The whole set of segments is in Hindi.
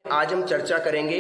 आज हम चर्चा करेंगे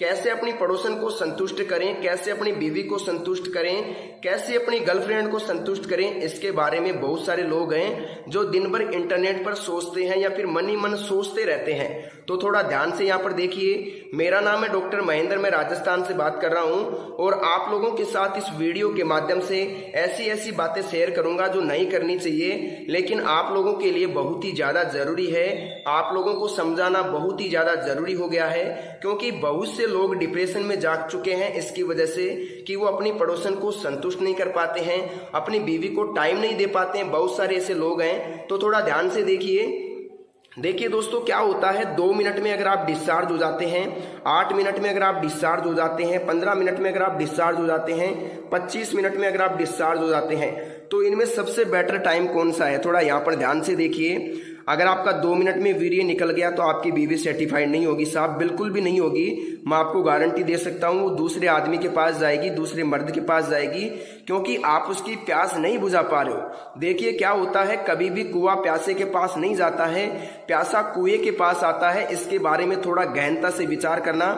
कैसे अपनी पड़ोसन को संतुष्ट करें, कैसे अपनी बीवी को संतुष्ट करें, कैसे अपनी गर्लफ्रेंड को संतुष्ट करें। इसके बारे में बहुत सारे लोग हैं जो दिन भर इंटरनेट पर सोचते हैं या फिर मन ही मन सोचते रहते हैं। तो थोड़ा ध्यान से यहाँ पर देखिए। मेरा नाम है डॉक्टर महेंद्र, मैं राजस्थान से बात कर रहा हूँ और आप लोगों के साथ इस वीडियो के माध्यम से ऐसी ऐसी बातें शेयर करूंगा जो नहीं करनी चाहिए, लेकिन आप लोगों के लिए बहुत ही ज्यादा जरूरी है। आप लोगों को समझाना बहुत ही ज्यादा जरूरी हो गया है, क्योंकि बहुत से लोग डिप्रेशन में जा चुके हैं इसकी वजह से कि वो अपनी पड़ोसन को संतुष्ट नहीं कर पाते हैं, अपनी बीवी को टाइम नहीं दे पाते हैं। बहुत सारे ऐसे लोग हैं, तो थोड़ा ध्यान से देखिए दोस्तों, क्या होता है 2 मिनट में अगर आप डिस्चार्ज हो जाते हैं, 8 मिनट में अगर आप डिस्चार्ज हो जाते हैं, 15 मिनट में अगर आप डिस्चार्ज हो जाते हैं, 25 मिनट में अगर आप डिस्चार्ज हो जाते हैं, तो इनमें सबसे बेटर टाइम कौन सा है? थोड़ा यहाँ पर ध्यान से देखिए। अगर आपका 2 मिनट में वीर्य निकल गया तो आपकी बीवी सेटिस्फाइड नहीं होगी साहब, बिल्कुल भी नहीं होगी। मैं आपको गारंटी दे सकता हूँ, वो दूसरे आदमी के पास जाएगी, दूसरे मर्द के पास जाएगी, क्योंकि आप उसकी प्यास नहीं बुझा पा रहे हो। देखिए क्या होता है, कभी भी कुआं प्यासे के पास नहीं जाता है, प्यासा कुएं के पास आता है। इसके बारे में थोड़ा गहनता से विचार करना।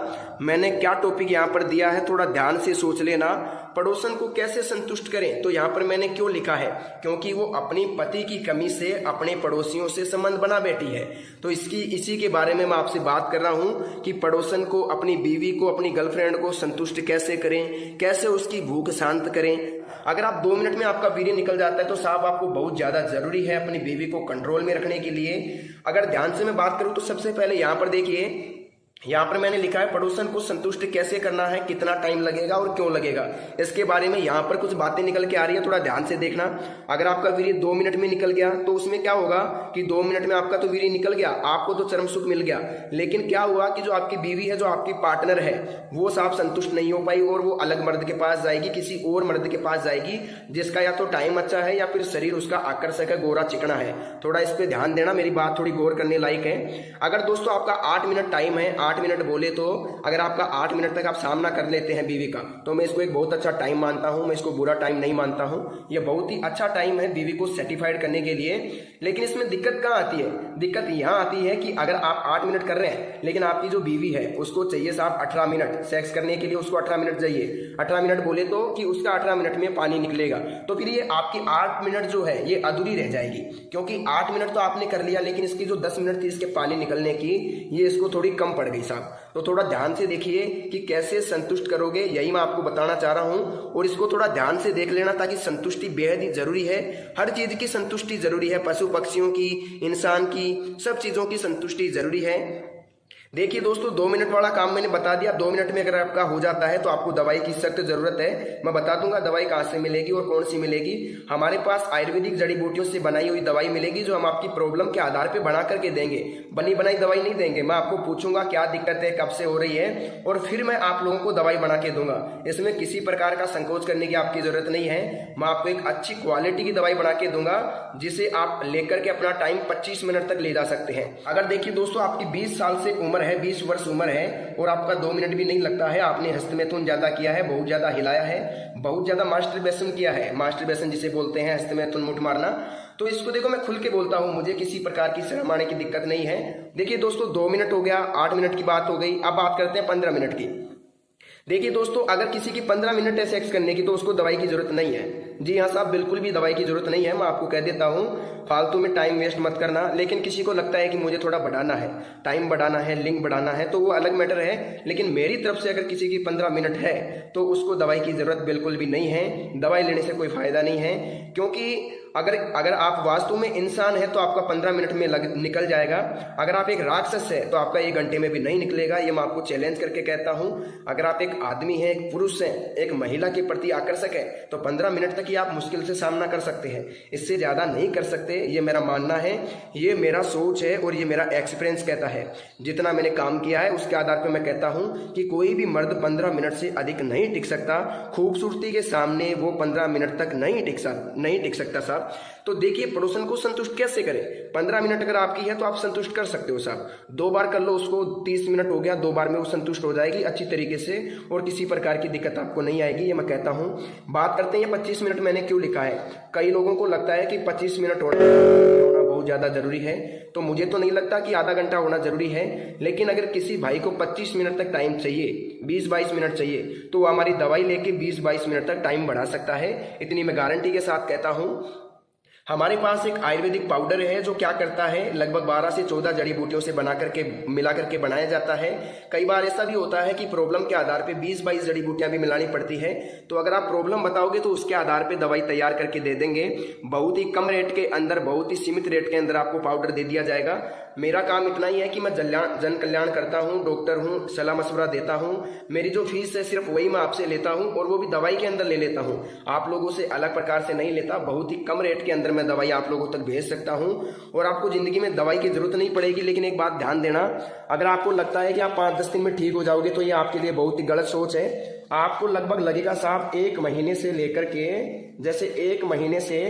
मैंने क्या टॉपिक यहाँ पर दिया है, थोड़ा ध्यान से सोच लेना। पड़ोसन को कैसे संतुष्ट करें, तो यहाँ पर मैंने क्यों लिखा है, क्योंकि वो अपनी पति की कमी से अपने पड़ोसियों से संबंध बना बैठी है। तो इसी के बारे में मैं आपसे बात कर रहा हूँ कि पड़ोसन को, अपनी बीवी को, अपनी गर्लफ्रेंड को संतुष्ट कैसे करें, कैसे उसकी भूख शांत करें। अगर आप 2 मिनट में आपका वीर्य निकल जाता है तो साहब आपको बहुत ज्यादा जरूरी है अपनी बीवी को कंट्रोल में रखने के लिए। अगर ध्यान से मैं बात करूं तो सबसे पहले यहाँ पर देखिए, यहाँ पर मैंने लिखा है पड़ोसन को संतुष्ट कैसे करना है, कितना टाइम लगेगा और क्यों लगेगा। इसके बारे में यहाँ पर कुछ बातें निकल के आ रही है, थोड़ा ध्यान से देखना। अगर आपका वीर्य 2 मिनट में निकल गया तो उसमें क्या होगा कि 2 मिनट में आपका तो वीर्य निकल गया, आपको तो चरम सुख मिल गया, लेकिन क्या हुआ कि जो आपकी बीवी है, जो आपकी पार्टनर है, वो साहब संतुष्ट नहीं हो पाई और वो अलग मर्द के पास जाएगी, किसी और मर्द के पास जाएगी जिसका या तो टाइम अच्छा है या फिर शरीर उसका आकर्षक है, गोरा चिकना है। थोड़ा इस पे ध्यान देना, मेरी बात थोड़ी गौर करने लायक है। अगर दोस्तों आपका 8 मिनट टाइम है, 8 मिनट बोले तो अगर आपका 8 मिनट तक आप सामना कर लेते हैं बीवी का, तो मैं इसको एक बहुत अच्छा टाइम मानता हूं, मैं इसको बुरा टाइम नहीं मानता हूं। यह बहुत ही अच्छा टाइम है बीवी को सेटिस्फाइड करने के लिए। लेकिन इसमें दिक्कत कहां आती है? दिक्कत यहां आती है कि अगर आप 8 मिनट कर रहे हैं, लेकिन आपकी जो बीवी है उसको चाहिए साहब 18 मिनट सेक्स करने के लिए, उसको 18 मिनट चाहिए। 18 मिनट बोले तो कि उसका 18 मिनट में पानी निकलेगा, तो फिर ये आपकी 8 मिनट जो है ये अधूरी रह जाएगी, क्योंकि 8 मिनट तो आपने कर लिया, लेकिन इसकी जो 10 मिनट थी इसके पानी निकलने की, ये इसको थोड़ी कम पड़ गई साहब। तो थोड़ा ध्यान से देखिए कि कैसे संतुष्ट करोगे, यही मैं आपको बताना चाह रहा हूं, और इसको थोड़ा ध्यान से देख लेना, ताकि संतुष्टि बेहद ही जरूरी है। हर चीज की संतुष्टि जरूरी है, पशु पक्षियों की, इंसान की, सब चीजों की संतुष्टि जरूरी है। देखिए दोस्तों, 2 मिनट वाला काम मैंने बता दिया। 2 मिनट में अगर आपका हो जाता है तो आपको दवाई की सख्त जरूरत है। मैं बता दूंगा दवाई कहाँ से मिलेगी और कौन सी मिलेगी। हमारे पास आयुर्वेदिक जड़ी बूटियों से बनाई हुई दवाई मिलेगी, जो हम आपकी प्रॉब्लम के आधार पर बना करके देंगे। बनी बनाई दवाई नहीं देंगे। मैं आपको पूछूंगा क्या दिक्कत है, कब से हो रही है, और फिर मैं आप लोगों को दवाई बना के दूंगा। इसमें किसी प्रकार का संकोच करने की आपकी जरूरत नहीं है। मैं आपको एक अच्छी क्वालिटी की दवाई बना के दूंगा, जिसे आप लेकर के अपना टाइम 25 मिनट तक ले जा सकते हैं। अगर देखिए दोस्तों, आपकी 20 साल से उम्र है, 20 वर्ष उम्र है, और आपका 2 मिनट भी नहीं लगता है, आपने हस्तमैथुन ज्यादा किया है, बहुत ज्यादा हिलाया है, बहुत ज्यादा मास्टरबेशन किया है, मास्टरबेशन जिसे बोलते हैं, हस्तमैथुन मुठ मारना, तो इसको देखो मैं खुल के बोलता हूं, मुझे किसी प्रकार की शर्म आने की दिक्कत नहीं है। देखिए दोस्तों, 2 मिनट हो गया, 8 मिनट की बात हो गई, अब बात करते हैं 15 मिनट की। देखिए दोस्तों, अगर किसी की 15 मिनट है सेक्स करने की तो उसको दवाई की जरूरत नहीं है। जी हाँ साहब, बिल्कुल भी दवाई की जरूरत नहीं है। मैं आपको कह देता हूँ, फालतू में टाइम वेस्ट मत करना। लेकिन किसी को लगता है कि मुझे थोड़ा बढ़ाना है, टाइम बढ़ाना है, लिंक बढ़ाना है, तो वो अलग मैटर है। लेकिन मेरी तरफ से अगर किसी की 15 मिनट है तो उसको दवाई की जरूरत बिल्कुल भी नहीं है। दवाई लेने से कोई फायदा नहीं है, क्योंकि अगर आप वास्तव में इंसान है तो आपका 15 मिनट में निकल जाएगा। अगर आप एक राक्षस है तो आपका 1 घंटे में भी नहीं निकलेगा। ये मैं आपको चैलेंज करके कहता हूं। अगर आप एक आदमी है, एक पुरुष है, एक महिला के प्रति आकर्षक है, तो 15 मिनट तक ही आप मुश्किल से सामना कर सकते हैं। इससे ज्यादा नहीं कर सकते, ये मेरा मानना है, ये मेरा सोच है और ये मेरा एक्सपीरियंस कहता है। जितना मैंने काम किया है उसके आधार पर मैं कहता हूं कि कोई भी मर्द 15 मिनट से अधिक नहीं टिक सकता। खूबसूरती के सामने वो 15 मिनट तक नहीं टिक सकता साहब। तो देखिए, पड़ोसन को संतुष्ट कैसे करें। 15 मिनट अगर आपकी है तो आप संतुष्ट कर सकते हो साहब। 2 बार कर लो उसको, 30 मिनट हो गया, 2 बार में वो संतुष्ट हो जाएगी अच्छी तरीके से, और किसी प्रकार की दिक्कत आपको नहीं आएगी, ये मैं कहता हूं। बात करते हैं 25 मिनट मैंने क्यों लिखा है। कई लोगों को लगता है कि 25 मिनट होना बहुत बहुत ज़्यादा ज़रूरी है। तो मुझे तो नहीं लगता कि आधा घंटा होना ज़रूरी है, लेकिन अगर किसी भाई को 25 मिनट तक टाइम चाहिए, 20-22 मिनट चाहिए, तो वो हमारी दवाई लेके 20-22 मिनट तक टाइम बढ़ा सकता है। इतनी मैं गारंटी के साथ कहता हूँ। हमारे पास एक आयुर्वेदिक पाउडर है जो क्या करता है, लगभग 12 से 14 जड़ी बूटियों से बना करके मिला करके बनाया जाता है। कई बार ऐसा भी होता है कि प्रॉब्लम के आधार पे 20-22 जड़ी बूटियां भी मिलानी पड़ती है। तो अगर आप प्रॉब्लम बताओगे तो उसके आधार पे दवाई तैयार करके दे देंगे। बहुत ही कम रेट के अंदर, बहुत ही सीमित रेट के अंदर आपको पाउडर दे दिया जाएगा। मेरा काम इतना ही है कि मैं जन कल्याण करता हूँ, डॉक्टर हूँ, सलाह मशवरा देता हूँ। मेरी जो फीस है सिर्फ वही मैं आपसे लेता हूँ, और वो भी दवाई के अंदर ले लेता हूँ, आप लोगों से अलग प्रकार से नहीं लेता। बहुत ही कम रेट के अंदर मैं दवाई आप लोगों तक भेज सकता हूं, और आपको जिंदगी में दवाई की जरूरत नहीं पड़ेगी। लेकिन एक बात ध्यान देना, अगर आपको लगता है कि आप 5-10 दिन में ठीक हो जाओगे तो ये आपके लिए बहुत ही गलत सोच है। आपको लगभग लगेगा साहब 1 महीने से लेकर के, जैसे 1 महीने से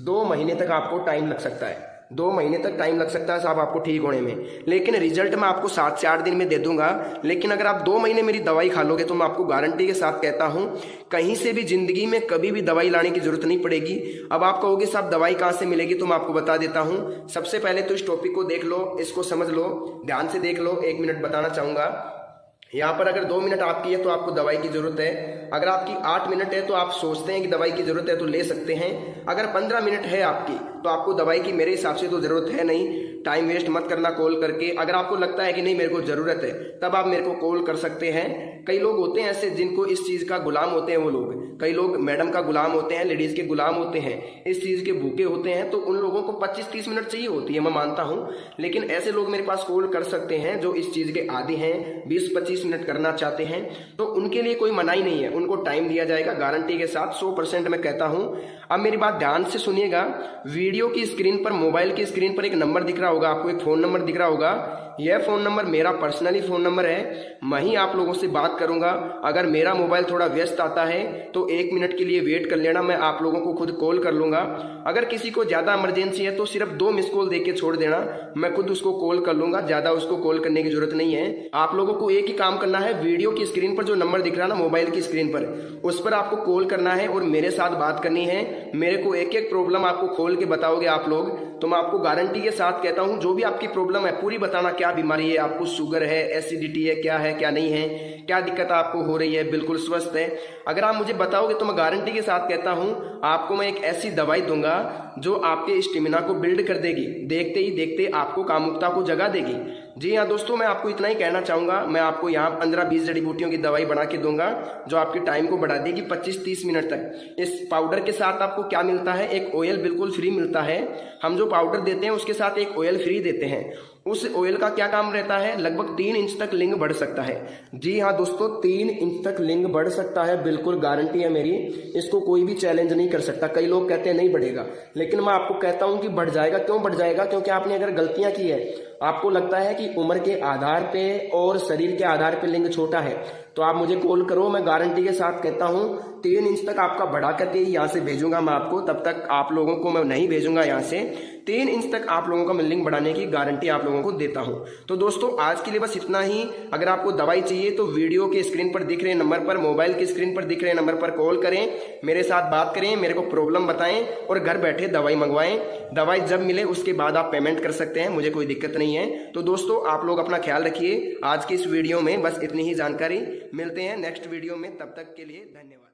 2 महीने तक आपको टाइम लग सकता है। 2 महीने तक टाइम लग सकता है साहब आपको ठीक होने में, लेकिन रिजल्ट मैं आपको 7 से 8 दिन में दे दूंगा। लेकिन अगर आप 2 महीने मेरी दवाई खा लोगे तो मैं आपको गारंटी के साथ कहता हूं, कहीं से भी जिंदगी में कभी भी दवाई लाने की जरूरत नहीं पड़ेगी। अब आप कहोगे साहब दवाई कहां से मिलेगी, तो मैं आपको बता देता हूं। सबसे पहले तो इस टॉपिक को देख लो, इसको समझ लो, ध्यान से देख लो। 1 मिनट बताना चाहूंगा। यहाँ पर अगर 2 मिनट आपकी है तो आपको दवाई की जरूरत है। अगर आपकी 8 मिनट है तो आप सोचते हैं कि दवाई की जरूरत है तो ले सकते हैं। अगर 15 मिनट है आपकी तो आपको दवाई की मेरे हिसाब से तो जरूरत है नहीं। टाइम वेस्ट मत करना कॉल करके। अगर आपको लगता है कि नहीं मेरे को जरूरत है, तब आप मेरे को कॉल कर सकते हैं। कई लोग होते हैं ऐसे जिनको इस चीज का गुलाम होते हैं। वो लोग, कई लोग मैडम का गुलाम होते हैं, लेडीज के गुलाम होते हैं, इस चीज के भूखे होते हैं। तो उन लोगों को 25-30 मिनट चाहिए होती है, मैं मानता हूं। लेकिन ऐसे लोग मेरे पास कॉल कर सकते हैं जो इस चीज के आदी हैं, 20-25 मिनट करना चाहते हैं। तो उनके लिए कोई मनाही नहीं है, उनको टाइम दिया जाएगा गारंटी के साथ, 100% मैं कहता हूं। अब मेरी बात ध्यान से सुनिएगा। वीडियो की स्क्रीन पर, मोबाइल की स्क्रीन पर एक नंबर दिख रहा होगा आपको, एक फोन नंबर दिख रहा होगा। यह फोन नंबर मेरा पर्सनली फोन नंबर है। मैं ही आप लोगों से बात करूंगा। अगर मेरा मोबाइल थोड़ा व्यस्त आता है तो 1 मिनट के लिए वेट कर लेना, मैं आप लोगों को खुद कॉल कर लूंगा। अगर किसी को ज्यादा इमरजेंसी है तो सिर्फ 2 मिस कॉल देके छोड़ देना, मैं खुद उसको कॉल कर लूंगा। ज्यादा उसको कॉल करने की जरूरत नहीं है। आप लोगों को एक ही काम करना है, वीडियो की स्क्रीन पर जो नंबर दिख रहा है ना मोबाइल की स्क्रीन पर, उस पर आपको कॉल करना है और मेरे साथ बात करनी है। मेरे को एक एक प्रॉब्लम आपको खोल के बताओगे आप लोग, तो मैं आपको गारंटी के साथ कहता हूं जो भी आपकी प्रॉब्लम है पूरी बताना। क्या बीमारी है आपको, शुगर है, एसिडिटी है, क्या है क्या नहीं है, क्या दिक्कत आपको हो रही है, बिल्कुल स्वस्थ है। अगर आप मुझे बताओगे तो मैं गारंटी के साथ कहता हूं आपको मैं एक ऐसी दवाई दूंगा जो आपके स्टेमिना को बिल्ड कर देगी, देखते ही देखते आपको कामुकता को जगा देगी। जी हाँ दोस्तों, मैं आपको इतना ही कहना चाहूंगा। मैं आपको यहाँ 15-20 जड़ी बूटियों की दवाई बना के दूंगा जो आपके टाइम को बढ़ा देगी 25-30 मिनट तक। इस पाउडर के साथ आपको क्या मिलता है, एक ऑयल बिल्कुल फ्री मिलता है। हम जो पाउडर देते हैं उसके साथ एक ऑयल फ्री देते हैं। उस ऑयल का क्या काम रहता है, लगभग 3 इंच तक लिंग बढ़ सकता है। जी हाँ दोस्तों, 3 इंच तक लिंग बढ़ सकता है, बिल्कुल गारंटी है मेरी। इसको कोई भी चैलेंज नहीं कर सकता। कई लोग कहते हैं नहीं बढ़ेगा, लेकिन मैं आपको कहता हूं कि बढ़ जाएगा। क्यों बढ़ जाएगा, क्योंकि आपने अगर गलतियां की है, आपको लगता है कि उम्र के आधार पे और शरीर के आधार पे लिंग छोटा है, तो आप मुझे कॉल करो। मैं गारंटी के साथ कहता हूं 3 इंच तक आपका बढ़ा करके यहाँ से भेजूंगा मैं आपको। तब तक आप लोगों को मैं नहीं भेजूंगा यहाँ से। 3 इंच तक आप लोगों का मैं लिंग बढ़ाने की गारंटी आप लोगों को देता हूं। तो दोस्तों आज के लिए बस इतना ही। अगर आपको दवाई चाहिए तो वीडियो के स्क्रीन पर दिख रहे नंबर पर, मोबाइल की स्क्रीन पर दिख रहे नंबर पर कॉल करें, मेरे साथ बात करें, मेरे को प्रॉब्लम बताएं और घर बैठे दवाई मंगवाएं। दवाई जब मिले उसके बाद आप पेमेंट कर सकते हैं, मुझे कोई दिक्कत नहीं है। तो दोस्तों आप लोग अपना ख्याल रखिए। आज की इस वीडियो में बस इतनी ही जानकारी। मिलते हैं नेक्स्ट वीडियो में, तब तक के लिए धन्यवाद।